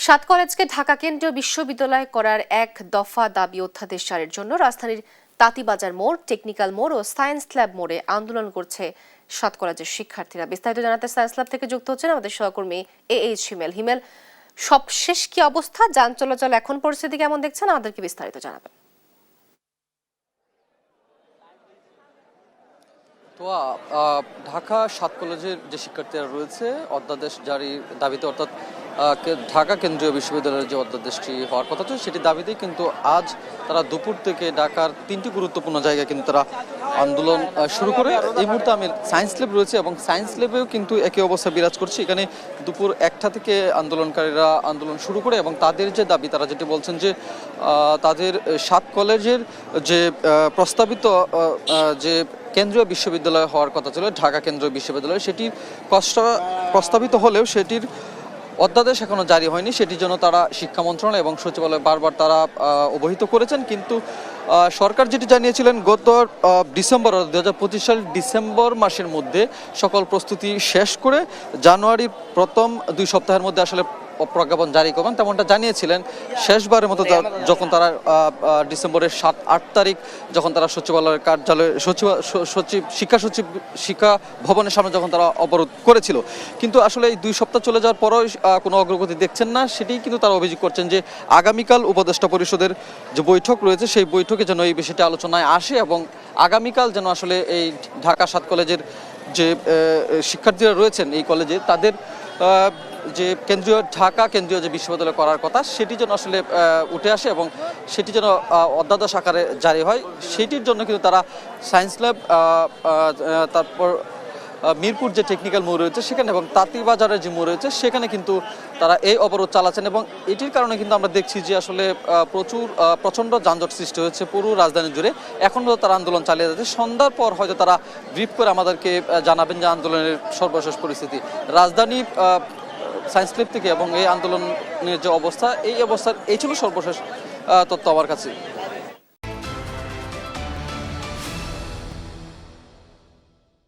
সাত কলেজকে ঢাকা কেন্দ্রীয় বিশ্ববিদ্যালয় করার এক দফা দাবি অধ্যাদেশ জারির জন্য রাজধানীর তাঁতীবাজার মোড়, টেকনিক্যাল মোড় ও সায়েন্স ল্যাব মোড়ে আন্দোলন করছে সাত কলেজের শিক্ষার্থীরা। বিস্তারিত জানাতে সায়েন্স ল্যাব থেকে যুক্ত হচ্ছেন আমাদের সহকর্মী এইচ হিমেল। হিমেল, সবশেষ কি অবস্থা, যান চলাচল এখন পরিস্থিতি কেমন দেখছেন, আমাদেরকে বিস্তারিত জানাবেন। তো ঢাকা সাত কলেজের যে শিক্ষার্থীরা রয়েছে অধ্যাদেশ জারির দাবিতে, অর্থাৎ ঢাকা কেন্দ্রীয় বিশ্ববিদ্যালয়ের যে অধ্যাদেশটি হওয়ার কথা ছিল সেটি দাবিতেই কিন্তু আজ তারা দুপুর থেকে ঢাকার তিনটি গুরুত্বপূর্ণ জায়গায় কিন্তু তারা আন্দোলন শুরু করে। এই মুহূর্তে আমি সায়েন্স ল্যাব রয়েছে এবং সায়েন্স ল্যাবেও কিন্তু একই অবস্থা বিরাজ করছে। এখানে দুপুর 1টা থেকে আন্দোলনকারীরা আন্দোলন শুরু করে এবং তাদের যে দাবি, তারা যেটি বলছেন যে তাদের সাত কলেজের যে প্রস্তাবিত যে কেন্দ্রীয় বিশ্ববিদ্যালয় হওয়ার কথা ছিল ঢাকা কেন্দ্রীয় বিশ্ববিদ্যালয়, সেটি প্রস্তাবিত হলেও সেটির অধ্যাদেশ এখনো জারি হয়নি। সেটির জন্য তারা শিক্ষা মন্ত্রণালয় এবং সচিবালয় বারবার তারা অবহিত করেছেন, কিন্তু সরকার যেটি জানিয়েছিলেন গত ডিসেম্বর 2025 সালের ডিসেম্বর মাসের মধ্যে সকল প্রস্তুতি শেষ করে জানুয়ারির প্রথম 2 সপ্তাহের মধ্যে আসলে প্রজ্ঞাপন জারি করবেন, তেমনটা জানিয়েছিলেন। শেষবারের মতো যখন তারা ডিসেম্বরের 7-8 তারিখ যখন তারা সচিবালয়ের কার্যালয়ে শিক্ষা ভবনের সামনে যখন তারা অবরোধ করেছিল, কিন্তু আসলে এই 2 সপ্তাহ চলে যাওয়ার পরও কোনো অগ্রগতি দেখছেন না। সেটি কিন্তু তারা অভিযোগ করছেন যে আগামীকাল উপদেষ্টা পরিষদের যে বৈঠক রয়েছে সেই বৈঠকে যেন এই বিষয়টি আলোচনায় আসে এবং আগামীকাল যেন আসলে এই ঢাকা সাত কলেজের যে শিক্ষার্থীরা রয়েছেন এই কলেজে তাদের যে ঢাকা কেন্দ্রীয় যে বিশ্ববিদ্যালয় করার কথা সেটি যেন আসলে উঠে আসে এবং সেটি যেন অধ্যাদেশ আকারে জারি হয়। সেটির জন্য কিন্তু তারা সায়েন্স ল্যাব, তারপর মিরপুর যে টেকনিক্যাল মোড় রয়েছে সেখানে এবং তাঁতীবাজারের যে মোড় রয়েছে সেখানে কিন্তু তারা এই অবরোধ চালাচ্ছেন এবং এটির কারণে কিন্তু আমরা দেখছি যে আসলে প্রচণ্ড যানজট সৃষ্টি হয়েছে পুরো রাজধানী জুড়ে। এখনও তারা আন্দোলন চালিয়ে যাচ্ছে। সন্ধ্যার পর হয়তো তারা ব্রিফ করে আমাদেরকে জানাবেন যে আন্দোলনের সর্বশেষ পরিস্থিতি। রাজধানী সায়েন্স ল্যাব থেকে এবং এই আন্দোলনের যে অবস্থা, এই ছিল সর্বশেষ তথ্য আমার কাছে।